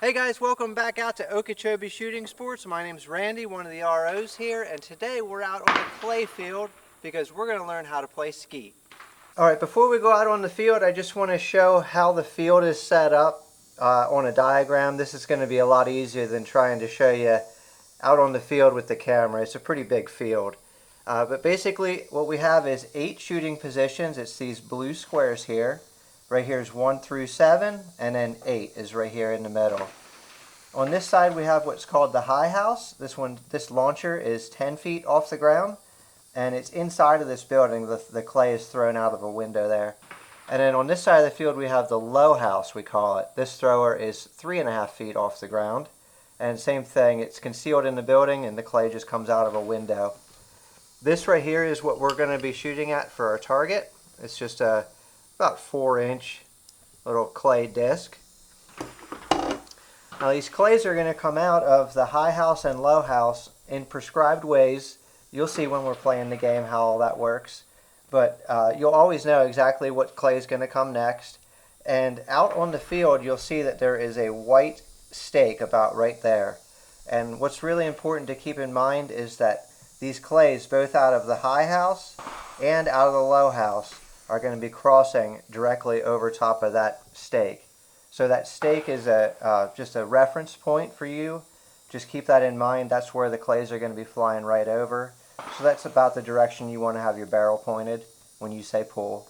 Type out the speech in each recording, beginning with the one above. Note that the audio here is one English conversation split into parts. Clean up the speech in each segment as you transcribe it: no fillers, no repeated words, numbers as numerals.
Hey guys, welcome back out to Okeechobee Shooting Sports. My name's Randy, one of the ROs here, and today we're out on the clay field because we're going to learn how to play skeet. Alright, before we go out on the field, I just want to show how the field is set up on a diagram. This is going to be a lot easier than trying to show you out on the field with the camera. It's a pretty big field. But basically what we have is 8 shooting positions. It's these blue squares here. Right here is 1 through 7, and then 8 is right here in the middle. On this side we have what's called the high house. This launcher is 10 feet off the ground, and it's inside of this building. The clay is thrown out of a window there. And then on this side of the field we have the low house, we call it. This thrower is 3.5 feet off the ground. And same thing, it's concealed in the building and the clay just comes out of a window. This right here is what we're going to be shooting at for our target. It's just a about 4-inch little clay disc. Now these clays are going to come out of the high house and low house in prescribed ways. You'll see when we're playing the game how all that works. But you'll always know exactly what clay is going to come next. And out on the field you'll see that there is a white stake about right there. And what's really important to keep in mind is that these clays, both out of the high house and out of the low house, are going to be crossing directly over top of that stake. So that stake is just a reference point for you. Just keep that in mind. That's where the clays are going to be flying right over. So that's about the direction you want to have your barrel pointed when you say pull.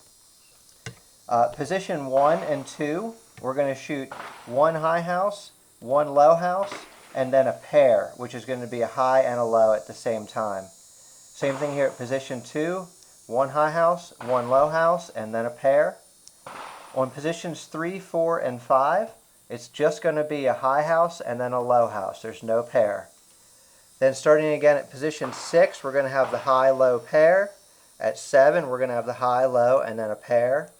Position 1 and 2, we're going to shoot 1 high house, 1 low house, and then a pair, which is going to be a high and a low at the same time. Same thing here at position 2, 1 high house, 1 low house, and then a pair. On positions 3, 4, and 5, it's just going to be a high house and then a low house. There's no pair. Then starting again at position 6, we're going to have the high-low pair. At 7, we're going to have the high-low and then a pair.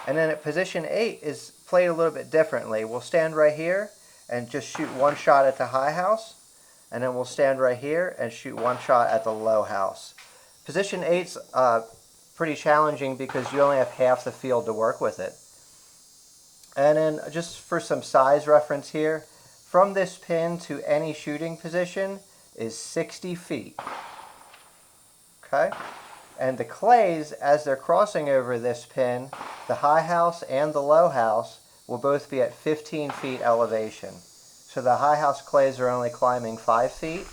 And then at position 8 is played a little bit differently. We'll stand right here and just shoot 1 shot at the high house. And then we'll stand right here and shoot 1 shot at the low house. Position 8's pretty challenging because you only have half the field to work with it. And then just for some size reference here, from this pin to any shooting position is 60 feet. Okay? And the clays, as they're crossing over this pin, the high house and the low house will both be at 15 feet elevation. So the high house clays are only climbing 5 feet,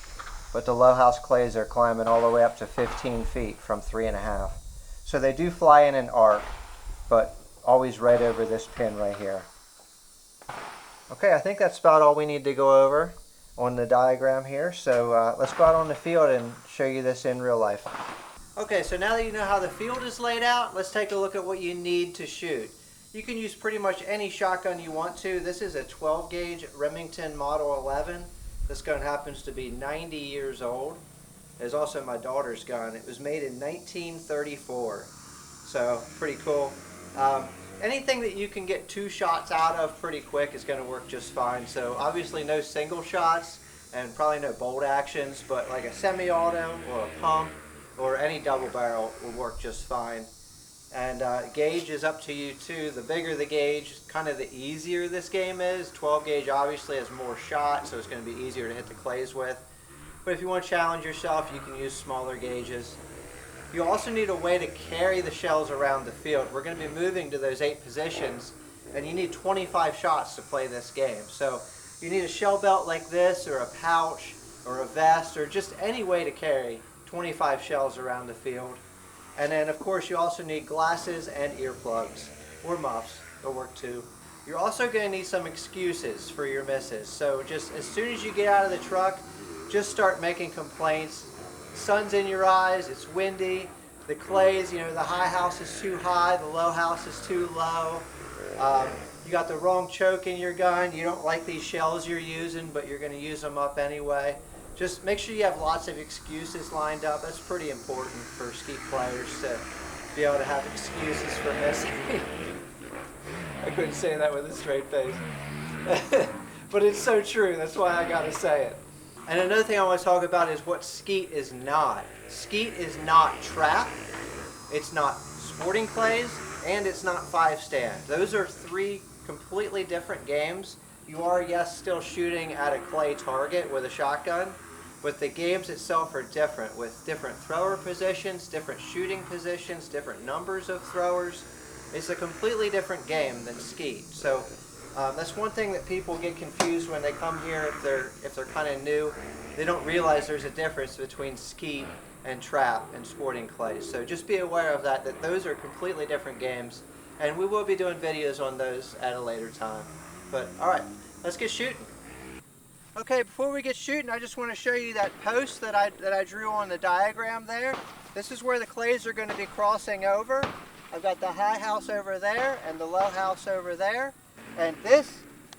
but the low house clays are climbing all the way up to 15 feet from 3.5. So they do fly in an arc, but always right over this pin right here. Okay, I think that's about all we need to go over on the diagram here. So let's go out on the field and show you this in real life. Okay, so now that you know how the field is laid out, let's take a look at what you need to shoot. You can use pretty much any shotgun you want to. This is a 12 gauge Remington Model 11. This gun happens to be 90 years old. It's also my daughter's gun. It was made in 1934. So pretty cool. Anything that you can get 2 shots out of pretty quick is going to work just fine. So obviously no single shots and probably no bolt actions, but like a semi-auto or a pump or any double barrel will work just fine. And gauge is up to you too. The bigger the gauge, kind of the easier this game is. 12 gauge obviously has more shots, so it's going to be easier to hit the clays with. But if you want to challenge yourself, you can use smaller gauges. You also need a way to carry the shells around the field. We're going to be moving to those 8 positions, and you need 25 shots to play this game. So you need a shell belt like this, or a pouch, or a vest, or just any way to carry 25 shells around the field. And then of course you also need glasses and earplugs, or muffs, they'll work too. You're also going to need some excuses for your misses. So just as soon as you get out of the truck, just start making complaints. Sun's in your eyes, it's windy, the clays, the high house is too high, the low house is too low. You got the wrong choke in your gun, you don't like these shells you're using, but you're going to use them up anyway. Just make sure you have lots of excuses lined up. That's pretty important for skeet players to be able to have excuses for missing. I couldn't say that with a straight face. But it's so true, that's why I gotta say it. And another thing I want to talk about is what skeet is not. Skeet is not trap, it's not sporting clays, and it's not 5 stand. Those are 3 completely different games. you are, yes, still shooting at a clay target with a shotgun, but the games itself are different, with different thrower positions, different shooting positions, different numbers of throwers. It's a completely different game than Skeet. So that's one thing that people get confused when they come here if they're kind of new. They don't realize there's a difference between Skeet and trap and sporting clays. So just be aware of that those are completely different games, and we will be doing videos on those at a later time. But all right, let's get shooting. Okay, before we get shooting, I just want to show you that post that I drew on the diagram there. This is where the clays are going to be crossing over. I've got the high house over there and the low house over there. And this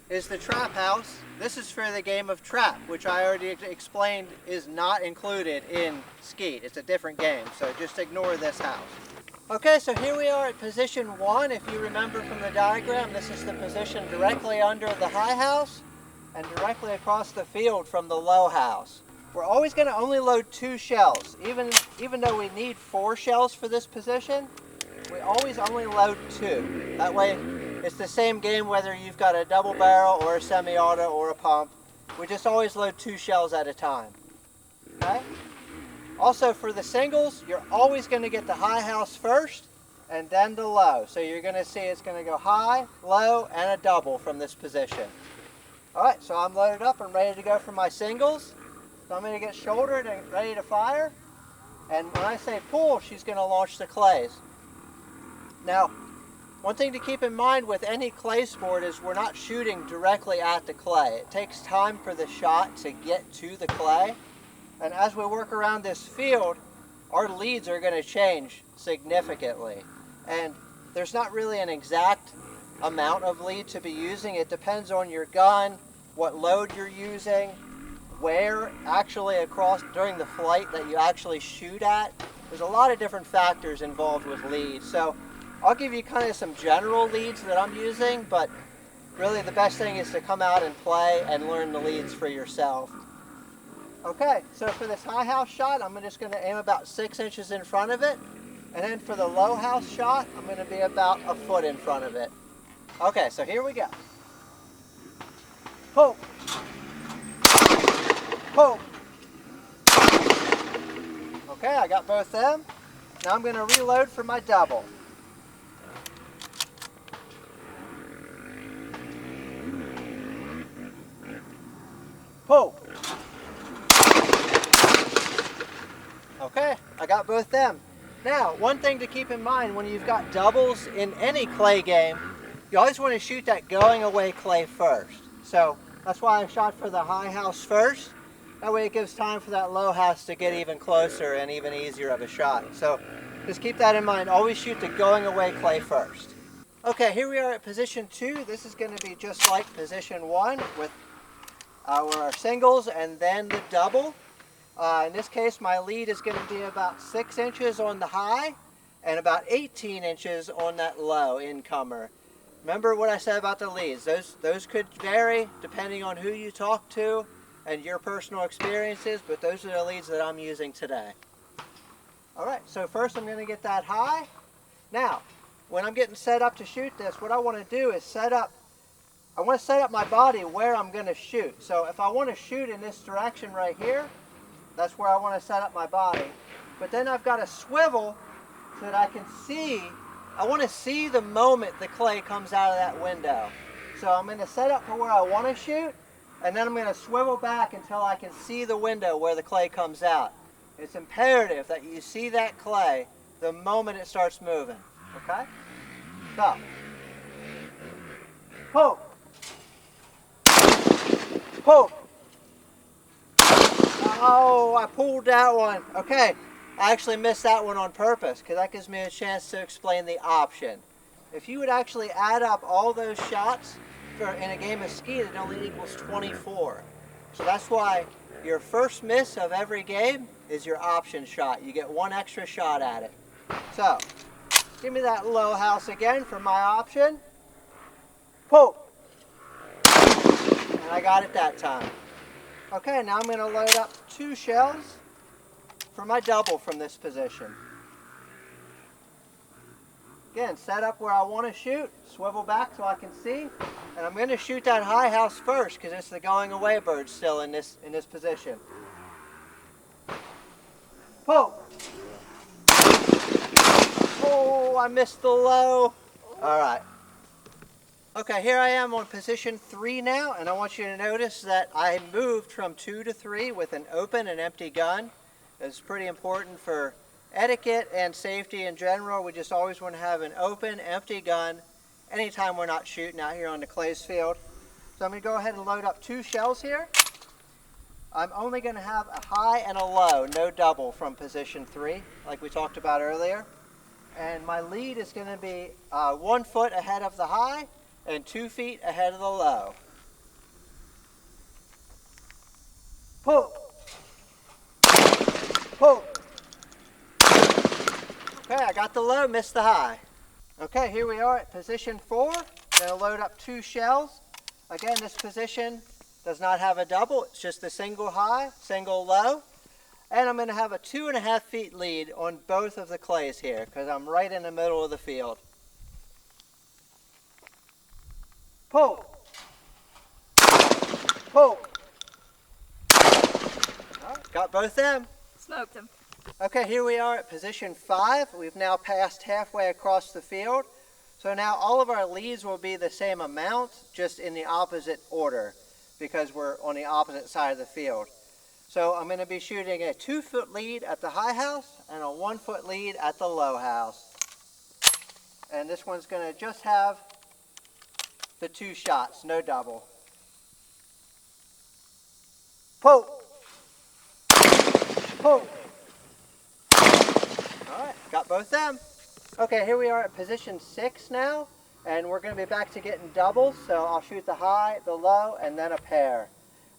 is the trap house. This is for the game of trap, which I already explained is not included in Skeet. It's a different game, so just ignore this house. Okay, so here we are at position 1. If you remember from the diagram, this is the position directly under the high house and directly across the field from the low house. We're always going to only load 2 shells. Even though we need 4 shells for this position, we always only load 2. That way it's the same game whether you've got a double barrel or a semi-auto or a pump. We just always load 2 shells at a time. Okay? Also for the singles, you're always going to get the high house first and then the low. So you're going to see it's going to go high, low, and a double from this position. Alright, so I'm loaded up and ready to go for my singles. So I'm going to get shouldered and ready to fire. And when I say pull, she's going to launch the clays. Now, one thing to keep in mind with any clay sport is we're not shooting directly at the clay. It takes time for the shot to get to the clay. And as we work around this field, our leads are going to change significantly. And there's not really an exact amount of lead to be using. It depends on your gun, what load you're using, where actually across during the flight that you actually shoot at. There's a lot of different factors involved with leads. So I'll give you kind of some general leads that I'm using, but really the best thing is to come out and play and learn the leads for yourself. Okay, so for this high house shot, I'm just going to aim about 6 inches in front of it. And then for the low house shot, I'm going to be about a foot in front of it. Okay, so here we go. Pull. Pull. Okay, I got both them. Now I'm going to reload for my double. Pull. Okay, I got both them. Now, one thing to keep in mind when you've got doubles in any clay game, you always want to shoot that going away clay first. So that's why I shot for the high house first. That way it gives time for that low house to get even closer and even easier of a shot. So just keep that in mind. Always shoot the going away clay first. Okay, here we are at position 2. This is going to be just like position 1 with our singles and then the double. In this case, my lead is going to be about 6 inches on the high and about 18 inches on that low incomer. Remember what I said about the leads. Those could vary depending on who you talk to and your personal experiences, but those are the leads that I'm using today. Alright, so first I'm going to get that high. Now, when I'm getting set up to shoot this, what I want to do is I want to set up my body where I'm going to shoot. So if I want to shoot in this direction right here, that's where I want to set up my body. But then I've got to swivel so that I can see. I want to see the moment the clay comes out of that window. So I'm going to set up for where I want to shoot, and then I'm going to swivel back until I can see the window where the clay comes out. It's imperative that you see that clay the moment it starts moving. Okay? So, pull. Pull. Oh, I pulled that one. Okay, I actually missed that one on purpose because that gives me a chance to explain the option. If you would actually add up all those shots in a game of Skeet, it only equals 24. So that's why your first miss of every game is your option shot. You get 1 extra shot at it. So, give me that low house again for my option. Pull. And I got it that time. Okay, now I'm going to load up 2 shells for my double from this position. Again, set up where I want to shoot, swivel back so I can see, and I'm going to shoot that high house first because it's the going away bird still in this position. Pull. Oh, I missed the low. All right. Okay, here I am on position 3 now, and I want you to notice that I moved from 2 to 3 with an open and empty gun. It's pretty important for etiquette and safety in general. We just always want to have an open, empty gun anytime we're not shooting out here on the clays field. So I'm going to go ahead and load up 2 shells here. I'm only going to have a high and a low, no double from position 3, like we talked about earlier. And my lead is going to be 1 foot ahead of the high and 2 feet ahead of the low. Pull. Pull. Okay, I got the low, missed the high. Okay, here we are at position 4. Going to load up 2 shells. Again, this position does not have a double. It's just a single high, single low. And I'm going to have a 2.5 feet lead on both of the clays here because I'm right in the middle of the field. Pull. Pull. All right, got both them. Smoked them. Okay, here we are at position 5. We've now passed halfway across the field. So now all of our leads will be the same amount, just in the opposite order because we're on the opposite side of the field. So I'm going to be shooting a 2-foot lead at the high house and a 1-foot lead at the low house. And this one's going to just have the 2 shots, no double. Pull. Pull. All right, got both them. Okay, here we are at position 6 now, and we're going to be back to getting doubles. So I'll shoot the high, the low, and then a pair.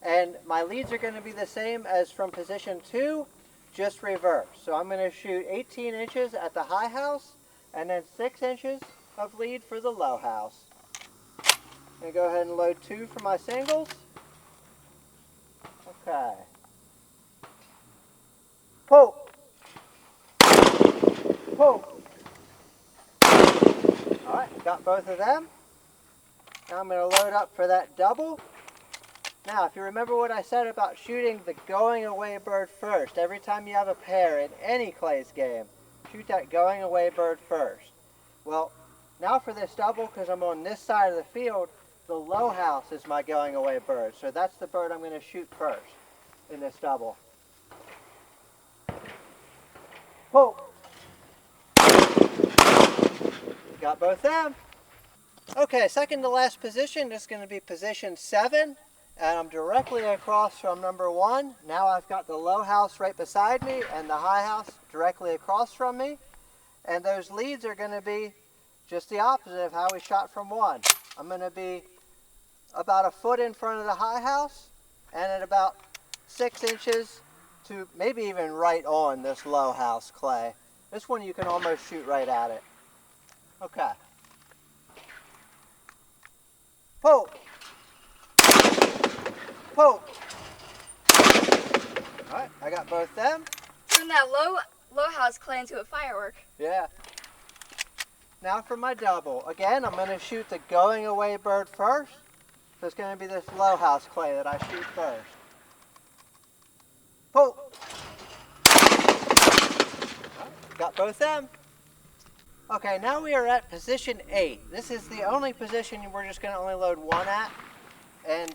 And my leads are going to be the same as from position 2, just reverse. So I'm going to shoot 18 inches at the high house and then 6 inches of lead for the low house. I'm going to go ahead and load 2 for my singles. Okay. Pull. Pull. All right, got both of them. Now I'm going to load up for that double. Now, if you remember what I said about shooting the going away bird first, every time you have a pair in any clays game, shoot that going away bird first. Well, now for this double, because I'm on this side of the field, the low house is my going away bird. So that's the bird I'm going to shoot first in this double. Pull. Got both them. Okay, second to last position is going to be position 7. And I'm directly across from number 1. Now I've got the low house right beside me and the high house directly across from me. And those leads are going to be just the opposite of how we shot from 1. I'm going to be about a foot in front of the high house and at about 6 inches to maybe even right on this low house clay. This one you can almost shoot right at it. Okay. Pull. Pull. Alright, I got both them. Turn that low house clay into a firework. Yeah. Now for my double. Again, I'm going to shoot the going away bird first. So it's going to be this low house clay that I shoot first. Pull. Right, got both them. Okay, now we are at position 8. This is the only position we're just going to only load 1 at. And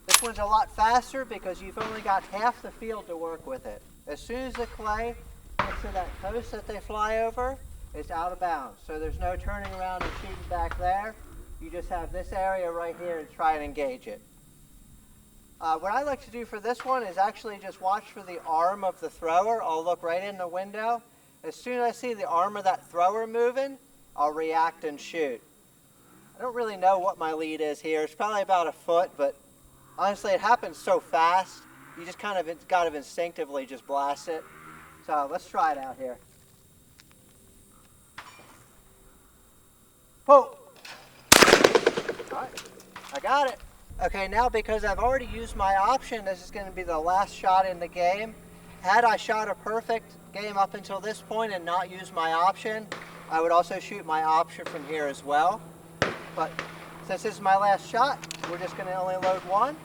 this one's a lot faster because you've only got half the field to work with it. As soon as the clay gets to that coast that they fly over, it's out of bounds. So there's no turning around and shooting back there. You just have this area right here to try and engage it. What I like to do for this one is actually just watch for the arm of the thrower. I'll look right in the window. As soon as I see the arm of that thrower moving, I'll react and shoot. I don't really know what my lead is here. It's probably about a foot, but honestly, it happens so fast, you just kind of got to instinctively just blast it. So let's try it out here. Pull. All right, I got it. Okay, now because I've already used my option, this is going to be the last shot in the game. Had I shot a perfect game up until this point and not used my option, I would also shoot my option from here as well. But since this is my last shot, we're just going to only load one.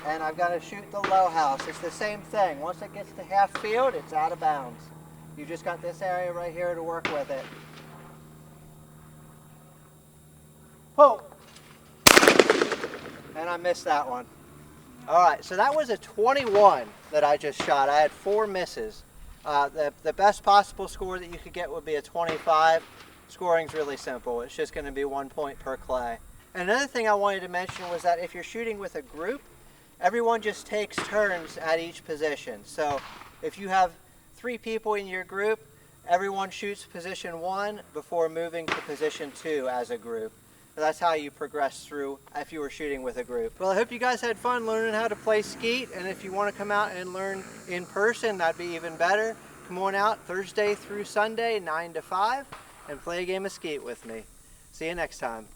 And I've got to shoot the low house. It's the same thing. Once it gets to half field, it's out of bounds. You just got this area right here to work with it. Whoa! And I missed that one. All right, so that was a 21 that I just shot. I had 4 misses. The best possible score that you could get would be a 25. Scoring's really simple. It's just going to be 1 point per clay. And another thing I wanted to mention was that if you're shooting with a group, everyone just takes turns at each position. So if you have 3 people in your group, everyone shoots position 1 before moving to position 2 as a group. So that's how you progress through if you were shooting with a group. Well, I hope you guys had fun learning how to play skeet, and if you want to come out and learn in person, that'd be even better. Come on out Thursday through Sunday, 9 to 5, and play a game of skeet with me. See you next time.